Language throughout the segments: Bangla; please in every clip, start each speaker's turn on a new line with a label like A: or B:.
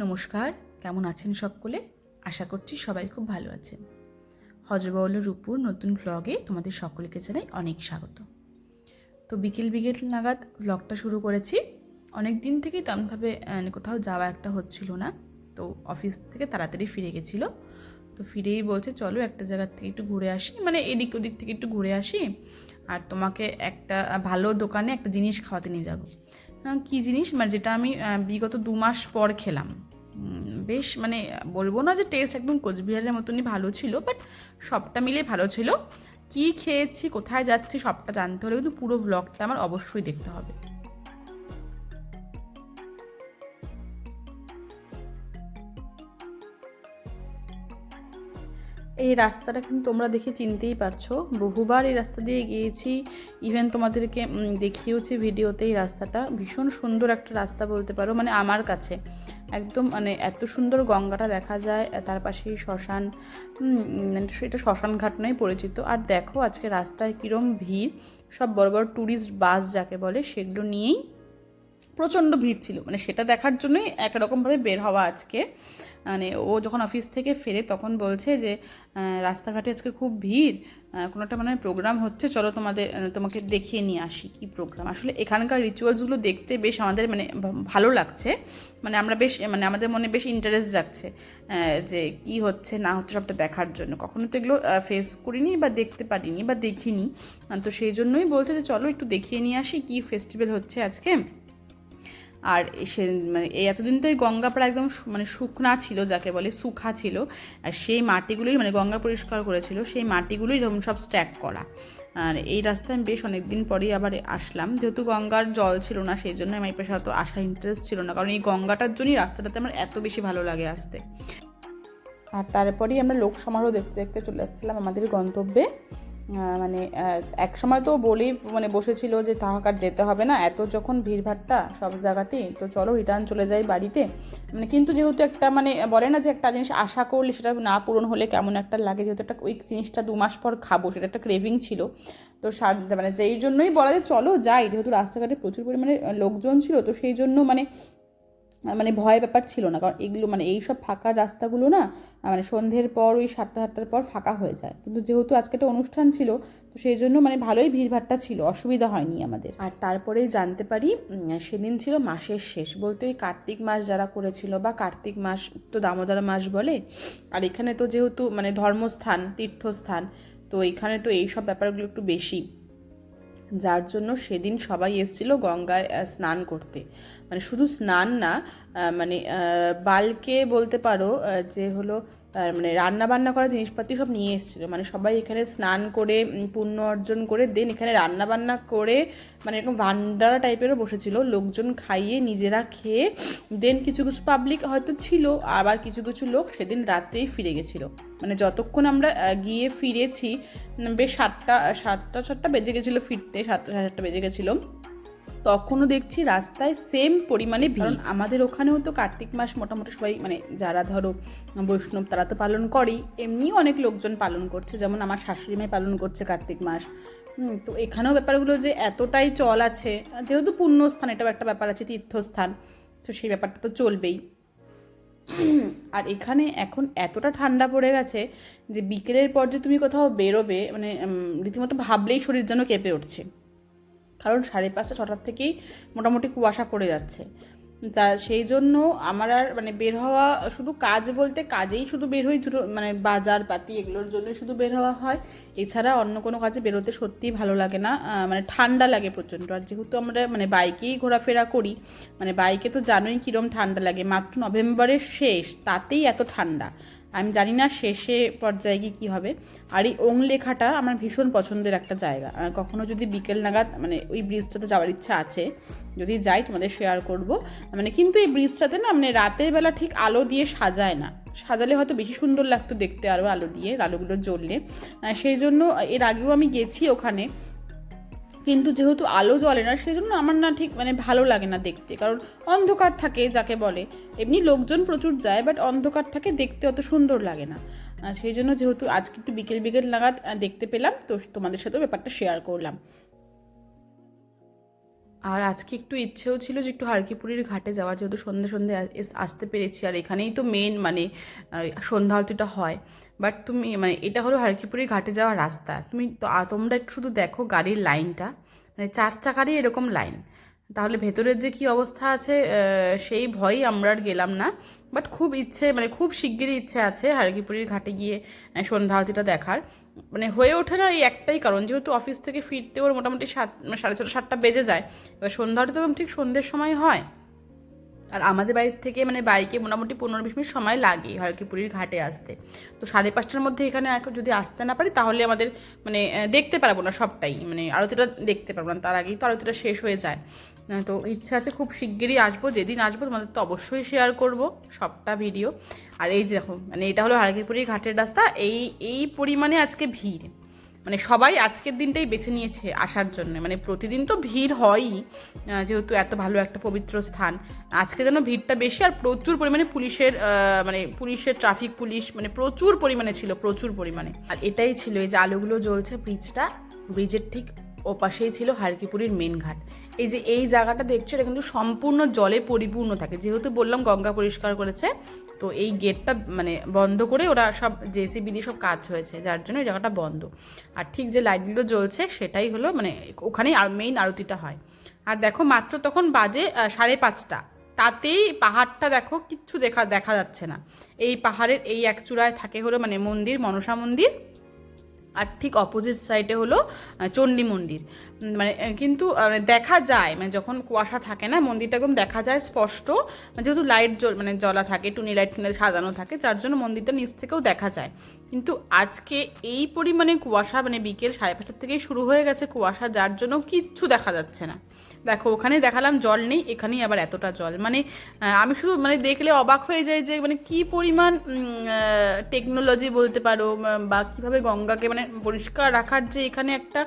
A: নমস্কার, কেমন আছেন সকলে? আশা করছি সবাই খুব ভালো আছেন। হজরবাউল রূপুর নতুন ভ্লগে তোমাদের সকলকে জানাই অনেক স্বাগত। তো বিকেল নাগাদ ভ্লগটা শুরু করেছি। অনেক দিন থেকেই তেমনভাবে কোথাও যাওয়া একটা হচ্ছিল না, তো অফিস থেকে তাড়াতাড়ি ফিরে গেছিলো। তো ফিরেই বলছে চলো একটা জায়গার থেকে একটু ঘুরে আসি, মানে এদিক ওদিক থেকে একটু ঘুরে আসি, আর তোমাকে একটা ভালো দোকানে একটা জিনিস খাওয়াতে নিয়ে যাবো। কী জিনিস, মানে যেটা আমি বিগত 2 মাস পর খেলাম। বেশ মানে বলবো না যে টেস্ট একদম কোচবিহারের মতনই ভালো ছিল, বাট সবটা মিলে ভালো ছিল। কি খেয়েছি, কোথায় যাচ্ছি, সবটা জানতে হলে কিন্তু পুরো ভ্লগটা আমার অবশ্যই দেখতে হবে। এই রাস্তাটা কিন্তু তোমরা দেখে চিনতেই পারছো, বহুবার এই রাস্তা দিয়ে গিয়েছি, ইভেন তোমাদেরকে দেখিয়েওছি ভিডিওতে। এই রাস্তাটা ভীষণ সুন্দর একটা রাস্তা বলতে পারো, মানে আমার কাছে একদম মানে এত সুন্দর গঙ্গাটা দেখা যায়, তার পাশেই শ্মশান, এটা শ্মশান ঘাট নয় পরিচিত। আর দেখো আজকে রাস্তায় কীরকম ভিড়, সব বড় বড় ট্যুরিস্ট বাস যাকে বলে সেগুলো নিয়েই প্রচণ্ড ভিড় ছিল। মানে সেটা দেখার জন্যই একরকমভাবে বের হওয়া আজকে। মানে ও যখন অফিস থেকে ফেরে তখন বলছে যে রাস্তাঘাটে আজকে খুব ভিড়, কোনো একটা মানে প্রোগ্রাম হচ্ছে, চলো তোমাকে দেখিয়ে নিয়ে আসি কী প্রোগ্রাম। আসলে এখানকার রিচুয়ালসগুলো দেখতে বেশ আমাদের মানে ভালো লাগছে, মানে আমরা বেশ মানে আমাদের মনে বেশ ইন্টারেস্ট যাচ্ছে যে কি হচ্ছে না হচ্ছে সবটা দেখার জন্য। কখনো তো এগুলো ফেস করিনি বা দেখতে পারিনি বা দেখিনি, তো সেই জন্যই বলছে যে চলো একটু দেখিয়ে নিয়ে আসি কী ফেস্টিভ্যাল হচ্ছে আজকে। আর সে মানে এই এতদিন তো এই গঙ্গাপাড়া একদম মানে শুকনা ছিল, যাকে বলে সুখা ছিল, আর সেই মাটিগুলোই মানে গঙ্গা পরিষ্কার করেছিল, সেই মাটিগুলোই এরকম সব স্ট্যাক করা। আর এই রাস্তায় আমি বেশ অনেক দিন পরেই আবার আসলাম, যেহেতু গঙ্গার জল ছিল না সেই জন্য আমার এই পাশে অত আসার ইন্টারেস্ট ছিল না, কারণ এই গঙ্গাটার জন্যই রাস্তাটাতে আমার এত বেশি ভালো লাগে আসতে। আর তারপরেই আমরা লোক সমারোহ দেখতে দেখতে চলে যাচ্ছিলাম আমাদের গন্তব্যে। মানে এক সময় তো বলেই মানে বসেছিল যে তাহাকার যেতে হবে না, এত যখন ভিড়ভাট্টা সব জায়গাতেই, তো চলো রিটার্ন চলে যাই বাড়িতে। মানে কিন্তু যেহেতু একটা মানে বলে না যে একটা জিনিস আশা করলে সেটা না পূরণ হলে কেমন একটা লাগে, যেহেতু একটা ওই জিনিসটা 2 মাস পর খাবো, সেটা একটা ক্রেভিং ছিল। তো মানে যেই জন্যই বলা যায় চলো যাই, যেহেতু রাস্তাঘাটে প্রচুর পরিমাণে লোকজন ছিল, তো সেই জন্য মানে মানে ভয় ব্যাপার ছিল না, কারণ এগুলো মানে এই সব ফাঁকা রাস্তাগুলো না মানে সন্ধ্যের পর ওই 7টার পর ফাঁকা হয়ে যায়। কিন্তু যেহেতু আজকে একটা অনুষ্ঠান ছিল, তো সেই জন্য মানে ভালোই ভিড়ভাট্টা ছিল, অসুবিধা হয়নি আমাদের। আর তারপরেই জানতে পারি সেদিন ছিল মাসের শেষ, বলতে ওই কার্তিক মাস যারা করেছিল, বা কার্তিক মাস তো দামোদর মাস বলে, আর এখানে তো যেহেতু মানে ধর্মস্থান তীর্থস্থান, তো এখানে তো এই সব ব্যাপারগুলো একটু বেশি, যার জন্য সেদিন সবাই এসেছিল গঙ্গায় স্নান করতে। মানে শুধু স্নান না, মানে বালকে বলতে পারো যে হলো মানে রান্না বান্না করা জিনিসপাতি সব নিয়ে এসেছিলো। মানে সবাই এখানে স্নান করে পুণ্য অর্জন করে দেন এখানে রান্না বান্না করে, মানে এরকম ভান্ডারা টাইপেরও বসেছিল, লোকজন খাইয়ে নিজেরা খেয়ে দেন কিছু কিছু পাবলিক হয়তো ছিল, আবার কিছু কিছু লোক সেদিন রাতেই ফিরে গেছিলো। মানে যতক্ষণ আমরা গিয়ে ফিরেছি বেশ সাতটা বেজে গেছিলো ফিরতে, 7:30 বেজে গেছিলো, তখনও দেখছি রাস্তায় সেম পরিমাণে ভিড়। আমাদের ওখানেও তো কার্তিক মাস মোটামুটি সবাই মানে যারা ধরো বৈষ্ণব তারা তো পালন করেই, এমনিও অনেক লোকজন পালন করছে, যেমন আমার শাশুড়ি মাই পালন করছে কার্তিক মাস। তো এখানেও ব্যাপারগুলো যে এতটাই চল আছে, যেহেতু পুণ্যস্থান এটাও একটা ব্যাপার আছে, তীর্থস্থান, তো সেই ব্যাপারটা তো চলবেই। আর এখানে এখন এতটা ঠান্ডা পড়ে গেছে যে বিকেলের পর যে তুমি কোথাও বেরোবে মানে রীতিমতো ভাবলেই শরীর যেন কেঁপে উঠছে, কারণ 5:30-6টার থেকেই মোটামুটি কুয়াশা পড়ে যাচ্ছে। তা সেই জন্য আমার আর মানে বের হওয়া, শুধু কাজ বলতে কাজেই শুধু বের হই, দুটো মানে বাজার পাতি এগুলোর জন্যই শুধু বের হওয়া হয়, এছাড়া অন্য কোনো কাজে বেরোতে সত্যিই ভালো লাগে না, মানে ঠান্ডা লাগে প্রচণ্ড। আর যেহেতু আমরা মানে বাইকেই ঘোরাফেরা করি, মানে বাইকে তো জানোই কীরকম ঠান্ডা লাগে, মাত্র নভেম্বরের শেষ তাতেই এত ঠান্ডা, আমি জানি না শেষে পর্যায়ে গিয়ে কী হবে। আর এই ওংলেখাটা আমার ভীষণ পছন্দের একটা জায়গা, কখনো যদি বিকেল নাগাদ মানে ওই ব্রিজটাতে যাওয়ার ইচ্ছা আছে, যদি যাই তোমাদের শেয়ার করব। মানে কিন্তু এই ব্রিজটাতে না মানে রাতের বেলা ঠিক আলো দিয়ে সাজায় না, সাজালে হয়তো বেশি সুন্দর লাগতো দেখতে, আরও আলো দিয়ে আলোগুলো জ্বললে, সেই জন্য এর আগেও আমি গেছি ওখানে, কিন্তু যেহেতু আলো জ্বলে না সেই জন্য আমার না ঠিক মানে ভালো লাগে না দেখতে, কারণ অন্ধকার থাকে যাকে বলে, এমনি লোকজন প্রচুর যায় বাট অন্ধকার থাকে, দেখতে অত সুন্দর লাগে না। সেই জন্য যেহেতু আজকে একটু বিকেল নাগাদ দেখতে পেলাম, তো তোমাদের সাথেও ব্যাপারটা শেয়ার করলাম। আর আজকে একটু ইচ্ছেও ছিল যে একটু হারকিপুরির ঘাটে যাওয়ার, যেহেতু সন্ধ্যে সন্ধ্যে আসতে পেরেছি, আর এখানেই তো মেন মানে সন্ধ্যা আরতিটা হয়। বাট তুমি মানে এটা হলো হারকিপুরির ঘাটে যাওয়ার রাস্তা। তোমরা একটু শুধু দেখো গাড়ির লাইনটা, মানে 4 চাকারই এরকম লাইন। তাহলে ভেতরের যে কী অবস্থা আছে সেই ভয়ই আমরা আর গেলাম না। বাট খুব ইচ্ছে, মানে খুব শিগগিরই ইচ্ছে আছে হারকিপুরির ঘাটে গিয়ে সন্ধ্যা আরতিটা দেখার। মানে হয়ে ওঠে না এই একটাই কারণ, যেহেতু অফিস থেকে ফিরতে ওর মোটামুটি 6:30 7টা বেজে যায়। এবার সন্ধ্যা আরতি তো ঠিক সন্ধ্যের সময় হয়, আর আমাদের বাড়ির থেকে মানে বাইকে মোটামুটি 15-20 মিনিট সময় লাগে হারকিপুরির ঘাটে আসতে। তো 5:30টার মধ্যে এখানে যদি আসতে না পারি তাহলে আমাদের মানে দেখতে পারবো না সবটাই, মানে আরতিটা দেখতে পারবো না, তার আগেই তো আরতিটা শেষ হয়ে যায়। তো ইচ্ছা আছে খুব শিগগিরই আসবো, যেদিন আসবো তোমাদের তো অবশ্যই শেয়ার করব সবটা ভিডিও। আর এই যে দেখো, মানে এটা হলো হারকিপুরির ঘাটের রাস্তা। এই পরিমাণে আজকে ভিড়, মানে সবাই আজকের দিনটাই বেছে নিয়েছে আসার জন্য। মানে প্রতিদিন তো ভিড় হয়ই, যেহেতু এত ভালো একটা পবিত্র স্থান, আজকে যেন ভিড়টা বেশি। আর প্রচুর পরিমাণে পুলিশের ট্রাফিক পুলিশ মানে প্রচুর পরিমাণে ছিল, প্রচুর পরিমাণে। আর এটাই ছিল, এই যে আলোগুলো জ্বলছে ব্রিজের ঠিক ওপাশেই ছিল হারকিপুরির মেন ঘাট। এই জায়গাটা দেখছো, এটা কিন্তু সম্পূর্ণ জলে পরিপূর্ণ থাকে, যেহেতু বললাম গঙ্গা পরিষ্কার করেছে। তো এই গেটটা মানে বন্ধ করে ওরা সব জেসিবি দিয়ে সব কাজ হয়েছে, যার জন্য এই জায়গাটা বন্ধ। আর ঠিক যে লাইটগুলো জ্বলছে সেটাই হলো মানে ওখানেই মেইন আরতিটা হয়। আর দেখো মাত্র তখন বাজে 5:30, তাতেই পাহাড়টা দেখো কিচ্ছু দেখা যাচ্ছে না। এই পাহাড়ের এই এক চূড়ায় থাকে হলো মানে মন্দির, মনসা মন্দির, আর ঠিক অপোজিট সাইডে হলো চণ্ডী মন্দির। মানে কিন্তু দেখা যায়, মানে যখন কুয়াশা থাকে না মন্দিরটা একদম দেখা যায় স্পষ্ট, যেহেতু লাইট জ্বলা থাকে, টুনি লাইট সাজানো থাকে, যার জন্য মন্দিরটা নিচ থেকেও দেখা যায়। কিন্তু আজকে এই পরিমাণে কুয়াশা, মানে বিকেল 5:30 থেকেই শুরু হয়ে গেছে কুয়াশা, যার জন্য কিচ্ছু দেখা যাচ্ছে না। দেখো ওখানে দেখালাম জল নেই, এখানেই আবার এতটা জল। মানে আমি শুধু মানে দেখলে অবাক হয়ে যাই যে মানে কি পরিমাণ টেকনোলজি বলতে পারো, বা কীভাবে গঙ্গাকে মানে পরিষ্কার রাখার যে এখানে একটা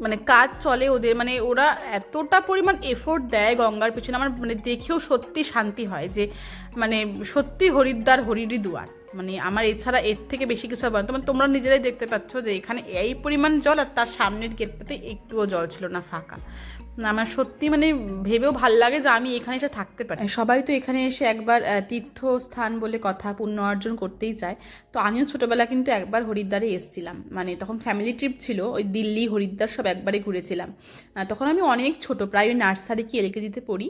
A: মানে কাজ চলে ওদের, মানে ওরা এতটা পরিমাণ এফোর্ট দেয় গঙ্গার পিছনে। আমার মানে দেখেও সত্যি শান্তি হয় যে মানে সত্যি হরিদ্বার হরিরই দুয়ার। মানে আমার এছাড়া এর থেকে বেশি কিছু হবে না। তোমরা নিজেরাই দেখতে পাচ্ছ যে এখানে এই পরিমাণ জল, আর তার সামনের গেটটাতে একটুও জল ছিল না, ফাঁকা। আমার সত্যি মানে ভেবেও ভাল লাগে যে আমি এখানে এসে থাকতে পারি। সবাই তো এখানে এসে একবার তীর্থস্থান বলে কথা, পুণ্য অর্জন করতেই চায়। তো আমিও ছোটোবেলা কিন্তু একবার হরিদ্বারে এসেছিলাম, মানে তখন ফ্যামিলি ট্রিপ ছিল, ওই দিল্লি হরিদ্বার সব একবারে ঘুরেছিলাম। তখন আমি অনেক ছোট, প্রায় ওই নার্সারি কি এলকেজিতে পড়ি।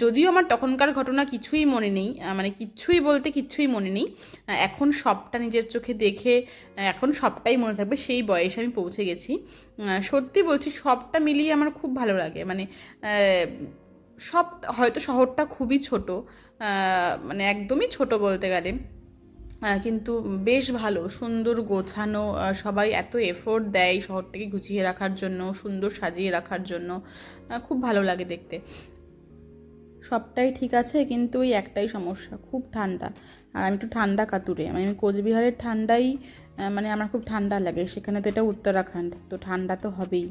A: যদিও আমার তখনকার ঘটনা কিছুই মনে নেই, মানে কিচ্ছুই বলতে কিচ্ছুই মনে নেই। এখন সবটা নিজের চোখে দেখে এখন সবটাই মনে থাকবে, সেই বয়সে আমি পৌঁছে গেছি। সত্যি বলছি, সবটা মিলিয়ে আমার খুব ভালো লাগে। মানে সব, হয়তো শহরটা খুবই ছোট, মানে একদমই ছোট বলতে গেলে, কিন্তু বেশ ভালো, সুন্দর গোছানো, সবাই এত এফোর্ট দেয় শহরটাকে গুছিয়ে রাখার জন্য, সুন্দর সাজিয়ে রাখার জন্য, খুব ভালো লাগে দেখতে। সবটাই ঠিক আছে, কিন্তু ওই একটাই সমস্যা, খুব ঠান্ডা। আর আমি একটু ঠান্ডা কাতুরে, মানে আমি কোচবিহারের ঠান্ডাই মানে আমার খুব ঠান্ডা লাগে। সেখানে তো এটা উত্তরাখণ্ড, তো ঠান্ডা তো হবেই।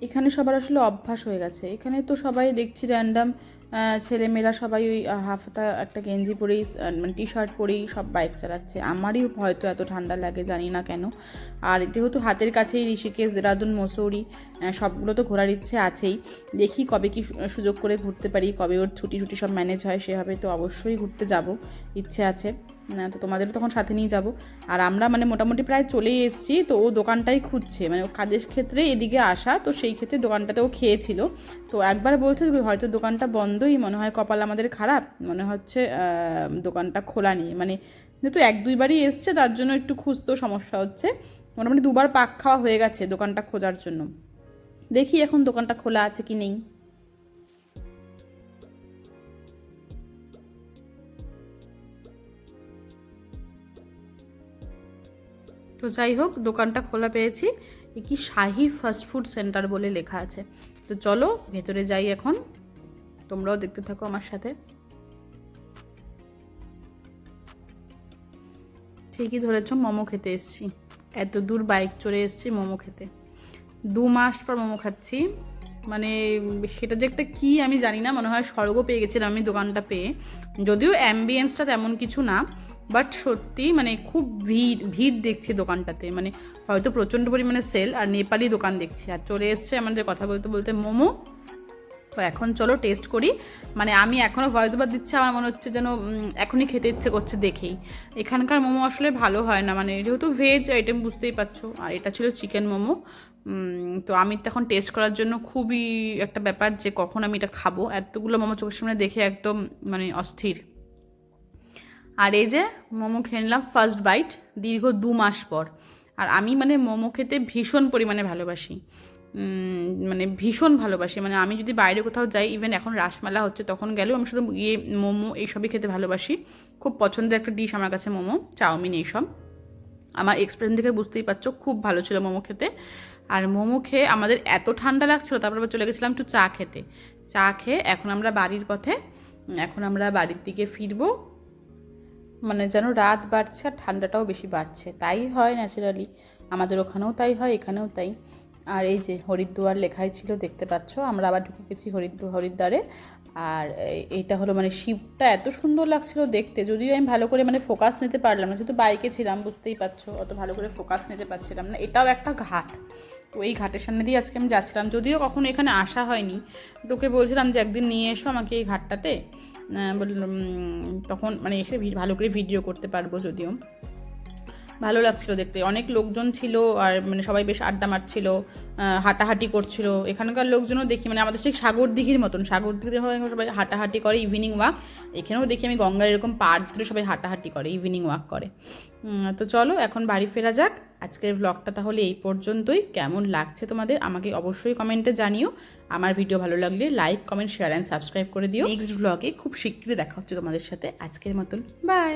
A: এখানে সবার আসলে অভ্যাস হয়ে গেছে। এখানে তো সবাই দেখছি র্যান্ডাম ছেলেমেয়েরা সবাই ওই হাফতা একটা গেঞ্জি পরেই মানে টি শার্ট পরেই সব বাইক চালাচ্ছে। আমারই হয়তো এত ঠান্ডা লাগে, জানি না কেন। আর যেহেতু হাতের কাছেই ঋষিকেশ, দেরাদুন, মসৌরি সবগুলো তো ঘোরার ইচ্ছে আছেই। দেখি কবে কি সুযোগ করে ঘুরতে পারি, কবে ওর ছুটি সব ম্যানেজ হয়, সেভাবে তো অবশ্যই ঘুরতে যাব, ইচ্ছে আছে। তো তোমাদেরও তখন সাথে নিয়ে যাব। আর আমরা মানে মোটামুটি প্রায় চলেই এসেছি। তো ও দোকানটাই খুঁজছে, মানে ও কাজের ক্ষেত্রে এদিকে আসা, তো সেই ক্ষেত্রে দোকানটাতে ও খেয়েছিল। তো একবার বলছে হয়তো দোকানটা বন্ধই, মনে হয় কপাল আমাদের খারাপ, মনে হচ্ছে দোকানটা খোলা নেই। মানে যেহেতু 1-2বারই এসছে, তার জন্য একটু খুঁজতেও সমস্যা হচ্ছে। মোটামুটি 2বার পাক খাওয়া হয়ে গেছে দোকানটা খোঁজার জন্য। দেখি এখন দোকানটা খোলা আছে কি নেই। তো যাই হোক, দোকানটা খোলা পেয়েছি। কি শাহি ফাস্টফুড সেন্টার বলে লেখা আছে। তো চলো ভেতরে যাই এখন, তোমরাও দেখতে থাকো আমার সাথে। ঠিকই ধরেছ, মোমো খেতে এসেছি। এত দূর বাইক চড়ে এসেছি মোমো খেতে। 2 মাস পর মোমো খাচ্ছি। মানে সেটা যে একটা কী আমি জানি না, মনে হয় স্বর্গ পেয়ে গেছিলাম আমি দোকানটা পেয়ে। যদিও অ্যাম্বিয়েন্সটা তেমন কিছু না, বাট সত্যি মানে খুব ভিড় দেখছি দোকানটাতে। মানে হয়তো প্রচণ্ড পরিমাণে সেল, আর নেপালি দোকান দেখছি। আর চলে এসছে আমাদের কথা বলতে বলতে মোমো তো এখন চলো টেস্ট করি। মানে আমি এখনও ভয়েস ওভার দিচ্ছি, আমার মনে হচ্ছে যেন এখনই খেতে ইচ্ছে করছে দেখেই। এখানকার মোমো আসলে ভালো হয় না, মানে যেহেতু ভেজ আইটেম বুঝতেই পারছো, আর এটা ছিল চিকেন মোমো। তো আমি তো এখন টেস্ট করার জন্য খুবই একটা ব্যাপার যে কখন আমি এটা খাবো, এতগুলো মোমো চোখের সামনে দেখে একদম মানে অস্থির। আর এই যে মোমো খেয়ে নিলাম ফার্স্ট বাইট দীর্ঘ 2 মাস পর। আর আমি মানে মোমো খেতে ভীষণ পরিমাণে ভালোবাসি, মানে ভীষণ ভালোবাসি। মানে আমি যদি বাইরে কোথাও যাই, ইভেন এখন রাসমেলা হচ্ছে তখন গেলেও আমি শুধু মোমো এইসবই খেতে ভালোবাসি। খুব পছন্দের একটা ডিশ আমার কাছে মোমো, চাউমিন এইসব। আমার এক্সপ্রেশন দেখে বুঝতেই পারছো খুব ভালো ছিল মোমো খেতে। আর মোমো খেয়ে আমাদের এত ঠান্ডা লাগছিলো, তারপর আবার চলে গেছিলাম একটু চা খেতে। চা খেয়ে এখন আমরা বাড়ির পথে, এখন আমরা বাড়ির দিকে ফিরবো। মানে যেন রাত বাড়ছে আর ঠান্ডাটাও বেশি বাড়ছে, তাই হয় ন্যাচারালি, আমাদের ওখানেও তাই হয়, এখানেও তাই। আর এই যে হরিদ্বার লেখাই ছিল দেখতে পাচ্ছ, আমরা আবার ঢুকে গেছি হরিদ্বারে। আর এইটা হলো মানে শিবটা এত সুন্দর লাগছিল দেখতে, যদিও আমি ভালো করে মানে ফোকাস নিতে পারলাম না, যেহেতু বাইকে ছিলাম বুঝতেই পারছো, অত ভালো করে ফোকাস নিতে পারছিলাম না। এটাও একটা ঘাট, তো এই ঘাটের সামনে দিয়ে আজকে আমি যাচ্ছিলাম, যদিও কখনো এখানে আসা হয়নি। তোকে বলছিলাম যে একদিন নিয়ে এসো আমাকে এই ঘাটটাতে, বললাম তখন মানে এসে ভালো করে ভিডিও করতে পারবো। যদিও ভালো লাগছিল দেখতে, অনেক লোকজন ছিল, আর মানে সবাই বেশ আড্ডা মারছিল, হাঁটাহাঁটি করছিল। এখানকার লোকজনও দেখি মানে আমাদের ঠিক সাগর দিঘির মতন, সাগর দিঘিতে সবাই হাঁটাহাঁটি করে ইভিনিং ওয়াক। এখানেও দেখি আমি গঙ্গার এরকম পাড় ধরে সবাই হাঁটাহাঁটি করে, ইভিনিং ওয়াক করে। তো চলো এখন বাড়ি ফেরা যাক। আজকের ব্লগটা তাহলে এই পর্যন্তই। কেমন লাগছে তোমাদের আমাকে অবশ্যই কমেন্টে জানিও। আমার ভিডিও ভালো লাগলে like, comment, share and subscribe করে দিও। নেক্সট ব্লগে খুব শীঘ্রই দেখা হচ্ছে তোমাদের সাথে। আজকের মতন বাই।